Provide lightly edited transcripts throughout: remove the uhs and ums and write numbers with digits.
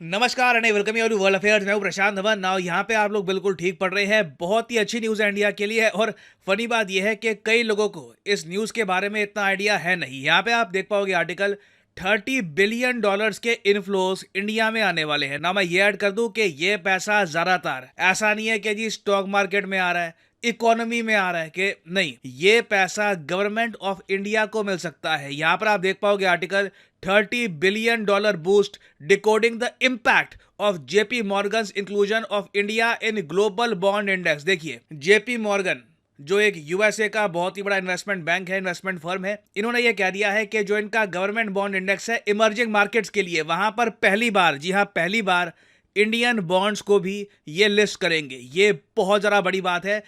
नमस्कार and welcome you to world affairs. मैं हूं प्रशांत धवन। नाउ यहाँ पे आप लोग बिल्कुल ठीक पढ़ रहे हैं। बहुत ही अच्छी न्यूज़ है इंडिया के लिए। और फनी बात यह है कि कई लोगों को इस न्यूज़ के बारे में इतना आइडिया है नहीं। यहाँ पे आप देख पाओगे आर्टिकल 30 बिलियन डॉलर्स के इनफ्लोज इंडिया में आने वाले हैं ना। मैं ये ऐड कर दूं कि ये पैसा ज़्यादातर ऐसा नहीं है कि जी स्टॉक मार्केट में आ रहा है, इकोनॉमी में आ रहा है, कि नहीं, ये पैसा गवर्नमेंट ऑफ इंडिया को मिल सकता है। यहां पर आप देख पाओगे article 30 billion dollar boost decoding the impact of JP Morgan inclusion of India in global bond index. देखिए, जेपी मॉर्गन जो एक यूएसए का बहुत ही बड़ा इन्वेस्टमेंट बैंक है, इन्वेस्टमेंट फर्म है, इन्होंने ये कह दिया है कि जो इनका गवर्नमेंट बॉन्ड इंडेक्स है इमर्जिंग मार्केट्स के लिए, वहां पर पहली बार, जी हाँ पहली बार, इंडियन बॉन्ड्स को भी ये लिस्ट करेंगे। ये बहुत ज़्यादा बड़ी बात है।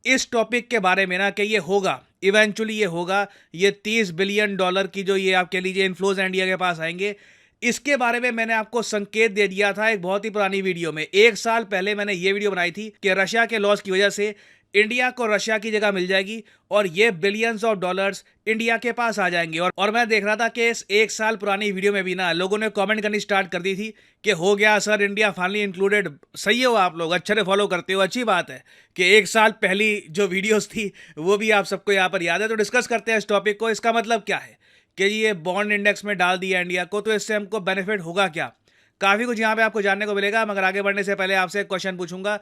इस टॉपिक के बारे में ना कि ये होगा, इवेंचुअली ये होगा, ये 30 बिलियन डॉलर की जो ये आप कह लीजिए इन्फ्लोज इंडिया के पास आएंगे, इसके बारे में मैंने आपको संकेत दे दिया था एक बहुत ही पुरानी वीडियो में। 1 साल पहले मैंने ये वीडियो बनाई थी कि रशिया के लॉस की वजह से इंडिया को रशिया की जगह मिल जाएगी और ये बिलियंस ऑफ डॉलर्स इंडिया के पास आ जाएंगे। और मैं देख रहा था कि इस 1 साल पुरानी वीडियो में भी ना लोगों ने कमेंट करनी स्टार्ट कर दी थी कि हो गया सर, इंडिया फाइनली इंक्लूडेड। सही हो, आप लोग अच्छे से फॉलो करते हो, अच्छी बात है कि 1 साल पहली जो वीडियोस थी वो भी आप सबको यहाँ पर याद है। तो डिस्कस करते हैं इस टॉपिक को। इसका मतलब क्या है कि ये बॉन्ड इंडेक्स में डाल दिया इंडिया को, तो इससे हमको बेनिफिट होगा क्या? काफ़ी कुछ यहाँ पे आपको जानने को मिलेगा। मगर आगे बढ़ने से पहले आपसे एक क्वेश्चन पूछूंगा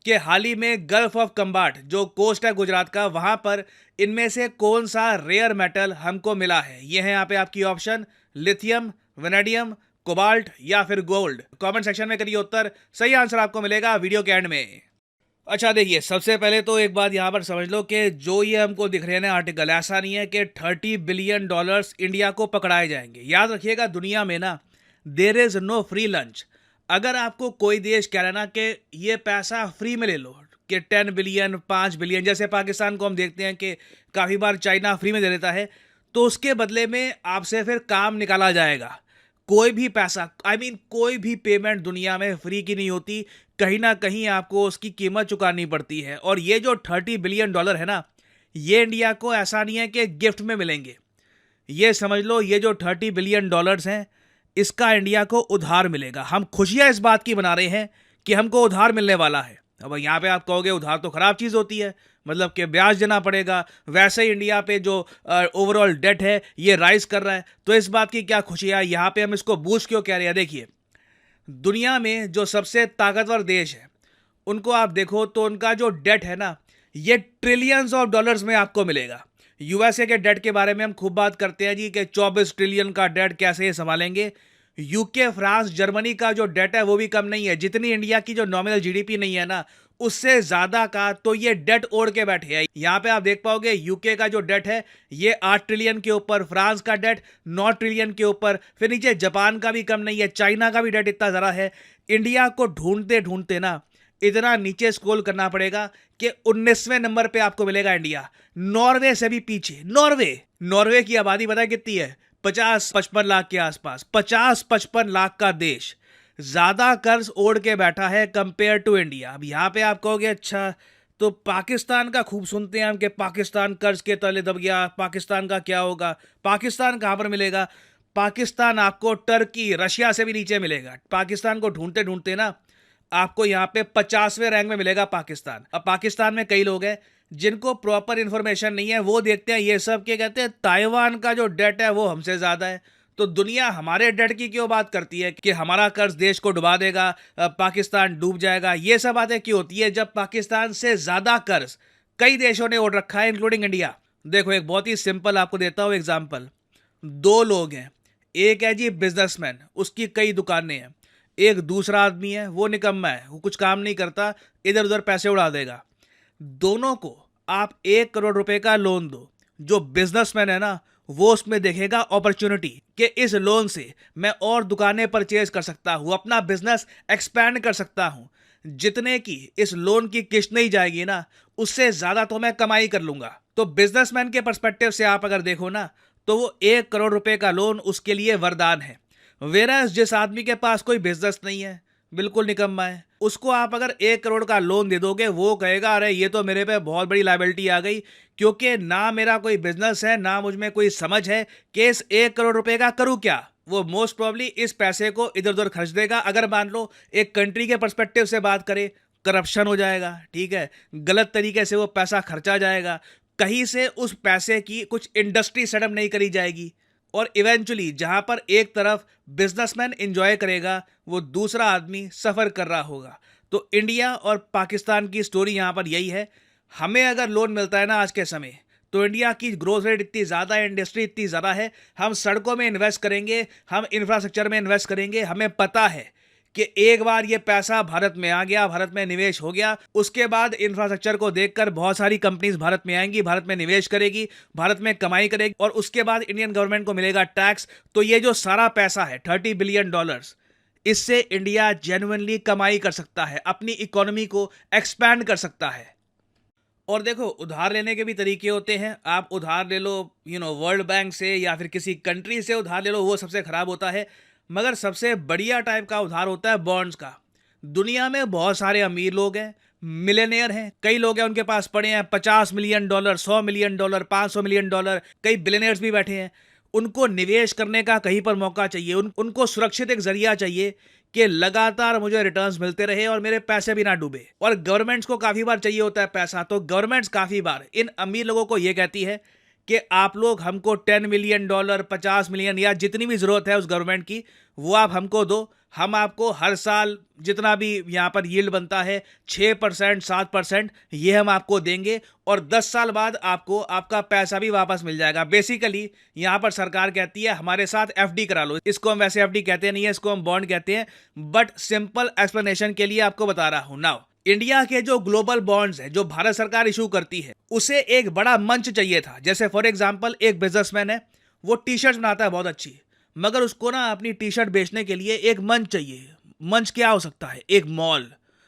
कि हाल ही में गल्फ ऑफ कंबाट जो कोस्ट है गुजरात का, वहां पर इनमें से कौन सा रेयर मेटल हमको मिला है? ये है यहाँ पे आपकी ऑप्शन: लिथियम, वेनेडियम, कोबाल्ट या फिर गोल्ड। कमेंट सेक्शन में करिए उत्तर, सही आंसर आपको मिलेगा वीडियो के एंड में। अच्छा देखिए, सबसे पहले तो एक बात यहाँ पर समझ लो कि जो ये हमको दिख रहे हैं ना आर्टिकल, ऐसा नहीं है कि 30 बिलियन डॉलर्स इंडिया को पकड़ाए जाएंगे। याद रखिएगा, दुनिया में ना there is no free lunch. अगर आपको कोई देश कह रहा है ना कि ये पैसा फ्री में ले लो, कि 10 बिलियन, 5 बिलियन, जैसे पाकिस्तान को हम देखते हैं कि काफ़ी बार चाइना फ्री में दे देता है, तो उसके बदले में आपसे फिर काम निकाला जाएगा। कोई भी पैसा, कोई भी पेमेंट दुनिया में फ्री की नहीं होती। कहीं ना कहीं आपको उसकी कीमत चुकानी पड़ती है। और ये जो 30 बिलियन डॉलर है ना, ये इंडिया को ऐसा नहीं है कि गिफ्ट में मिलेंगे। ये समझ लो, ये जो 30 बिलियन डॉलर्स हैं, इसका इंडिया को उधार मिलेगा। हम खुशियां इस बात की मना रहे हैं कि हमको उधार मिलने वाला है। अब यहाँ पे आप कहोगे उधार तो खराब चीज़ होती है, मतलब कि ब्याज देना पड़ेगा। वैसे ही इंडिया पे जो ओवरऑल डेट है ये राइज कर रहा है, तो इस बात की क्या खुशी है? यहाँ पे हम इसको बूस्ट क्यों कह रहे हैं? देखिए, दुनिया में जो सबसे ताकतवर देश है उनको आप देखो तो उनका जो डेट है ना, ये ट्रिलियंस ऑफ डॉलर्स में आपको मिलेगा। यूएसए के डेट के बारे में हम खूब बात करते हैं जी कि 24 ट्रिलियन का डेट कैसे ये संभालेंगे। यूके, फ्रांस, जर्मनी का जो डेट है वो भी कम नहीं है। जितनी इंडिया की जो नॉमिनल जीडीपी नहीं है ना, उससे ज्यादा का तो ये डेट ओढ़ के बैठे हैं। यहाँ पे आप देख पाओगे यूके का जो डेट है ये 8 ट्रिलियन के ऊपर, फ्रांस का डेट 9 ट्रिलियन के ऊपर, फिर नीचे जापान का भी कम नहीं है, चाइना का भी डेट इतना ज़रा है। इंडिया को ढूंढते ढूंढते ना इतना नीचे स्क्रॉल करना पड़ेगा कि 19वें नंबर पे आपको मिलेगा इंडिया। नॉर्वे से भी पीछे। नॉर्वे की आबादी पता है कितनी है? 50-55 लाख के आसपास। 50-55 लाख का देश ज्यादा कर्ज ओढ़ के बैठा है कंपेयर टू इंडिया। अब यहाँ पे आप कहोगे अच्छा, तो पाकिस्तान का खूब सुनते हैं हम कि पाकिस्तान कर्ज के तले दब गया, पाकिस्तान का क्या होगा? पाकिस्तान कहाँ पर मिलेगा? पाकिस्तान आपको टर्की, रशिया से भी नीचे मिलेगा। पाकिस्तान को ढूंढते ढूंढते ना आपको यहाँ पे 50वें रैंक में मिलेगा पाकिस्तान। अब पाकिस्तान में कई लोग हैं जिनको प्रॉपर इंफॉर्मेशन नहीं है, वो देखते हैं ये सब के कहते हैं ताइवान का जो डेट है वो हमसे ज्यादा है। तो दुनिया हमारे डेट की क्यों बात करती है कि हमारा कर्ज देश को डुबा देगा, पाकिस्तान डूब जाएगा? ये सब बातें क्यों होती है जब पाकिस्तान से ज्यादा कर्ज कई देशों ने ओढ़ रखा है, इंक्लूडिंग इंडिया। देखो, एक बहुत ही सिंपल आपको देता हूं एग्जाम्पल। 2 लोग हैं, एक है जी बिजनेसमैन, उसकी कई दुकानें हैं। एक दूसरा आदमी है, वो निकम्मा है, वो कुछ काम नहीं करता, इधर उधर पैसे उड़ा देगा। दोनों को आप 1 करोड़ रुपए का लोन दो। जो बिजनेसमैन है ना, वो उसमें देखेगा अपॉर्चुनिटी कि इस लोन से मैं और दुकानें परचेज कर सकता हूं, अपना बिजनेस एक्सपैंड कर सकता हूं। जितने की इस लोन की किस्त नहीं जाएगी ना, उससे ज्यादा तो मैं कमाई कर लूंगा। तो बिजनेसमैन के पर्सपेक्टिव से आप अगर देखो ना, तो वो 1 करोड़ रुपए का लोन उसके लिए वरदान है। वेराज जिस आदमी के पास कोई बिजनेस नहीं है, बिल्कुल निकम्मा है, उसको आप अगर 1 करोड़ का लोन दे दोगे, वो कहेगा अरे ये तो मेरे पे बहुत बड़ी लायबिलिटी आ गई, क्योंकि ना मेरा कोई बिजनेस है, ना मुझ में कोई समझ है कि इस 1 करोड़ रुपए का करूं क्या। वो मोस्ट प्रॉब्ली इस पैसे को इधर उधर खर्च देगा। अगर मान लो एक कंट्री के पर्सपेक्टिव से बात करें, करप्शन हो जाएगा, ठीक है, गलत तरीके से वो पैसा खर्चा जाएगा, कहीं से उस पैसे की कुछ इंडस्ट्री सेटअप नहीं करी जाएगी, और इवेंचुअली जहां पर एक तरफ बिजनेसमैन एंजॉय करेगा, वो दूसरा आदमी सफर कर रहा होगा। तो इंडिया और पाकिस्तान की स्टोरी यहां पर यही है। हमें अगर लोन मिलता है ना आज के समय, तो इंडिया की ग्रोथ रेट इतनी ज़्यादा है, इंडस्ट्री इतनी ज़्यादा है, हम सड़कों में इन्वेस्ट करेंगे, हम इंफ्रास्ट्रक्चर में इन्वेस्ट करेंगे। हमें पता है कि एक बार ये पैसा भारत में आ गया, भारत में निवेश हो गया, उसके बाद इंफ्रास्ट्रक्चर को देखकर बहुत सारी कंपनीज भारत में आएंगी, भारत में निवेश करेगी, भारत में कमाई करेगी, और उसके बाद इंडियन गवर्नमेंट को मिलेगा टैक्स। तो ये जो सारा पैसा है $30 बिलियन, इससे इंडिया जेन्युइनली कमाई कर सकता है, अपनी इकोनॉमी को एक्सपैंड कर सकता है। और देखो, उधार लेने के भी तरीके होते हैं। आप उधार ले लो वर्ल्ड बैंक से या फिर किसी कंट्री से उधार ले लो, वो सबसे खराब होता है। मगर सबसे बढ़िया टाइप का उधार होता है बॉन्ड्स का। दुनिया में बहुत सारे अमीर लोग हैं, मिलेनियर हैं, कई लोग हैं उनके पास पड़े हैं $50 मिलियन, $100 मिलियन, $500 मिलियन, कई बिलियनर्स भी बैठे हैं। उनको निवेश करने का कहीं पर मौका चाहिए, उनको सुरक्षित एक जरिया चाहिए कि लगातार मुझे रिटर्न्स मिलते रहे और मेरे पैसे भी ना डूबे। और गवर्नमेंट्स को काफी बार चाहिए होता है पैसा, तो गवर्नमेंट्स काफी बार इन अमीर लोगों को यह कहती है कि आप लोग हमको $10 मिलियन, 50 मिलियन या जितनी भी जरूरत है उस गवर्नमेंट की, वो आप हमको दो। हम आपको हर साल जितना भी यहाँ पर यील्ड बनता है, 6%, 7%, ये हम आपको देंगे, और 10 साल बाद आपको आपका पैसा भी वापस मिल जाएगा। बेसिकली यहाँ पर सरकार कहती है हमारे साथ एफडी करा लो। इसको हम वैसे एफडी कहते नहीं है, इसको हम बॉन्ड कहते हैं, बट सिंपल एक्सप्लेनेशन के लिए आपको बता रहा हूं। नाउ इंडिया के जो ग्लोबल बॉन्ड्स है जो भारत सरकार इशू करती है, उसे एक बड़ा मंच चाहिए था। जैसे फॉर एग्जांपल एक बिजनेसमैन है, वो टी शर्ट बनाता है बहुत अच्छी, मगर उसको ना अपनी टी शर्ट बेचने के लिए एक मंच चाहिए। मंच क्या हो सकता है? एक मॉल,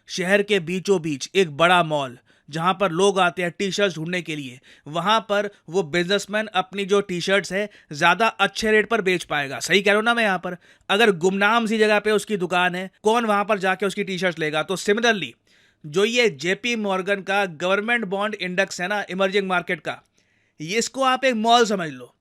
शहर के बीचों बीच एक बड़ा मॉल जहां पर लोग आते हैं टी शर्ट्स ढूंढने के लिए। वहां पर वो बिजनेसमैन अपनी जो टी शर्ट्स है ज्यादा अच्छे रेट पर बेच पाएगा। सही कह रहा हूं ना मैं यहाँ पर? अगर गुमनाम सी जगह पे उसकी दुकान है, कौन वहां पर जाके उसकी टी शर्ट्स लेगा? तो सिमिलरली जो ये जेपी मॉर्गन का गवर्नमेंट बॉन्ड इंडेक्स है ना, इमर्जिंग मार्केट का, ये इसको आप एक मॉल समझ लो।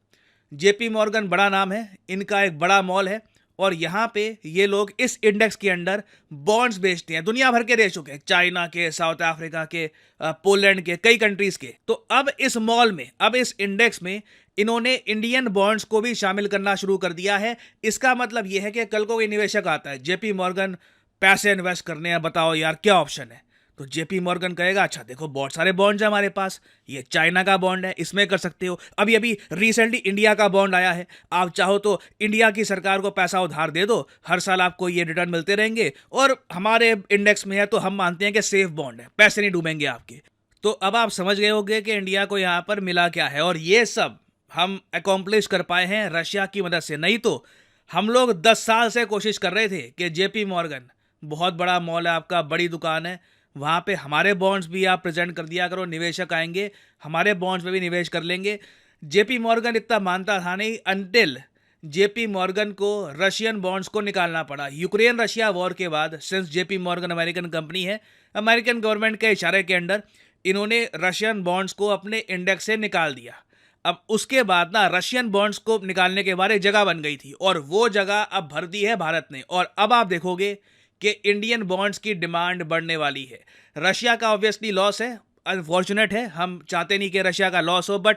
जेपी मॉर्गन बड़ा नाम है, इनका एक बड़ा मॉल है, और यहां पे ये लोग इस इंडेक्स के अंडर बॉन्ड्स बेचते हैं दुनिया भर के देशों के, चाइना के, साउथ अफ्रीका के, पोलैंड के, कई कंट्रीज के। तो अब इस मॉल में, अब इस इंडेक्स में इन्होंने इंडियन बॉन्ड्स को भी शामिल करना शुरू कर दिया है। इसका मतलब यह है कि कल को कोई निवेशक आता है, जेपी मॉर्गन पैसे इन्वेस्ट करने हैं, बताओ यार क्या ऑप्शन है? तो जेपी मॉर्गन कहेगा अच्छा देखो बहुत सारे बॉन्ड्स हैं हमारे पास, ये चाइना का बॉन्ड है, इसमें कर सकते हो। अभी अभी रिसेंटली इंडिया का बॉन्ड आया है, आप चाहो तो इंडिया की सरकार को पैसा उधार दे दो, हर साल आपको ये रिटर्न मिलते रहेंगे, और हमारे इंडेक्स में है तो हम मानते हैं कि सेफ बॉन्ड है, पैसे नहीं डूबेंगे आपके। तो अब आप समझ गए होंगे कि इंडिया को यहाँ पर मिला क्या है, और ये सब हम अकॉम्प्लिश कर पाए हैं रशिया की मदद से। नहीं तो हम लोग 10 साल से कोशिश कर रहे थे कि जेपी मॉर्गन, बहुत बड़ा मॉल है आपका, बड़ी दुकान है, वहाँ पे हमारे बॉन्ड्स भी आप प्रेजेंट कर दिया करो, निवेशक आएंगे हमारे बॉन्ड्स में भी निवेश कर लेंगे। जेपी मॉर्गन इतना मानता था नहीं, अनटिल जेपी मॉर्गन को रशियन बॉन्ड्स को निकालना पड़ा। यूक्रेन रशिया वॉर के बाद, since JP Morgan American company है, अमेरिकन गवर्नमेंट के इशारे के अंडर इन्होंने रशियन बॉन्ड्स को अपने इंडेक्स से निकाल दिया। अब उसके बाद ना रशियन बॉन्ड्स को निकालने के बाद एक जगह बन गई थी, और वो जगह अब भर दी है भारत ने। और अब आप देखोगे कि इंडियन बॉन्ड्स की डिमांड बढ़ने वाली है। रशिया का ऑब्वियसली लॉस है, अनफॉर्चुनेट है, हम चाहते नहीं कि रशिया का लॉस हो, बट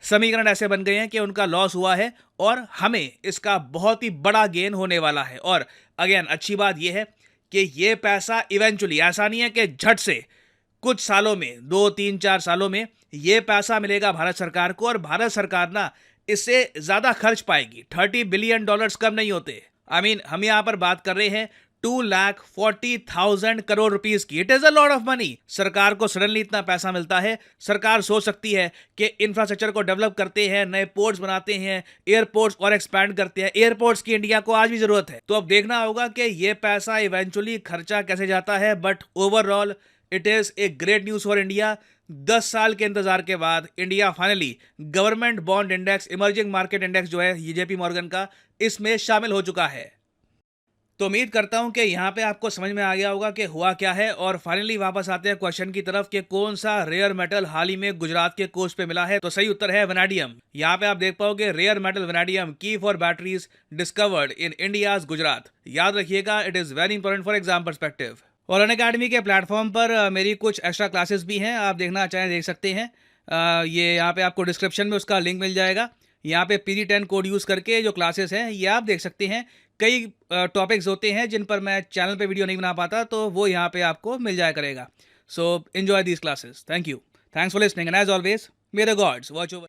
समीकरण ऐसे बन गए हैं कि उनका लॉस हुआ है और हमें इसका बहुत ही बड़ा गेन होने वाला है। और अगेन अच्छी बात यह है कि ये पैसा इवेंचुअली, ऐसा नहीं है कि झट से, कुछ सालों में, 2-3-4 सालों में ये पैसा मिलेगा भारत सरकार को, और भारत सरकार ना इससे ज्यादा खर्च पाएगी। $30 बिलियन कम नहीं होते। हम यहां पर बात कर रहे हैं 2,40,000 करोड़ रुपीस की। It is a lot of money. सरकार को सडनली इतना पैसा मिलता है, सरकार सोच सकती है कि इंफ्रास्ट्रक्चर को डेवलप करते हैं, नए पोर्ट्स बनाते हैं, एयरपोर्ट्स और एक्सपैंड करते हैं। एयरपोर्ट्स की इंडिया को आज भी जरूरत है। तो अब देखना होगा कि ये पैसा इवेंचुअली खर्चा कैसे जाता है, but overall it is a great news for India. 10 साल के इंतजार के बाद India finally government bond index, emerging market index जो है जेपी मॉर्गन का, इसमें शामिल हो चुका है। तो उम्मीद करता हूं कि यहाँ पे आपको समझ में आ गया होगा कि हुआ क्या है। और फाइनली वापस आते हैं क्वेश्चन की तरफ कि कौन सा रेयर मेटल हाल ही में गुजरात के कोस्ट पे मिला है। तो सही उत्तर है वैनेडियम। यहाँ पे आप देख पाओगे रेयर मेटल वैनेडियम की for batteries discovered in India's Gujarat. याद रखिएगा, it is very important for exam perspective. और अनअकैडमी के प्लेटफॉर्म पर मेरी कुछ एक्स्ट्रा क्लासेस भी हैं, आप देखना चाहें देख सकते हैं। ये यहाँ पे आपको डिस्क्रिप्शन में उसका लिंक मिल जाएगा। यहाँ पे PD10 कोड यूज़ करके जो क्लासेस हैं ये आप देख सकते हैं। कई टॉपिक्स होते हैं जिन पर मैं चैनल पे वीडियो नहीं बना पाता, तो वो यहाँ पे आपको मिल जाया करेगा। So enjoy these classes. Thank you. Thanks for listening and as always may the gods watch over.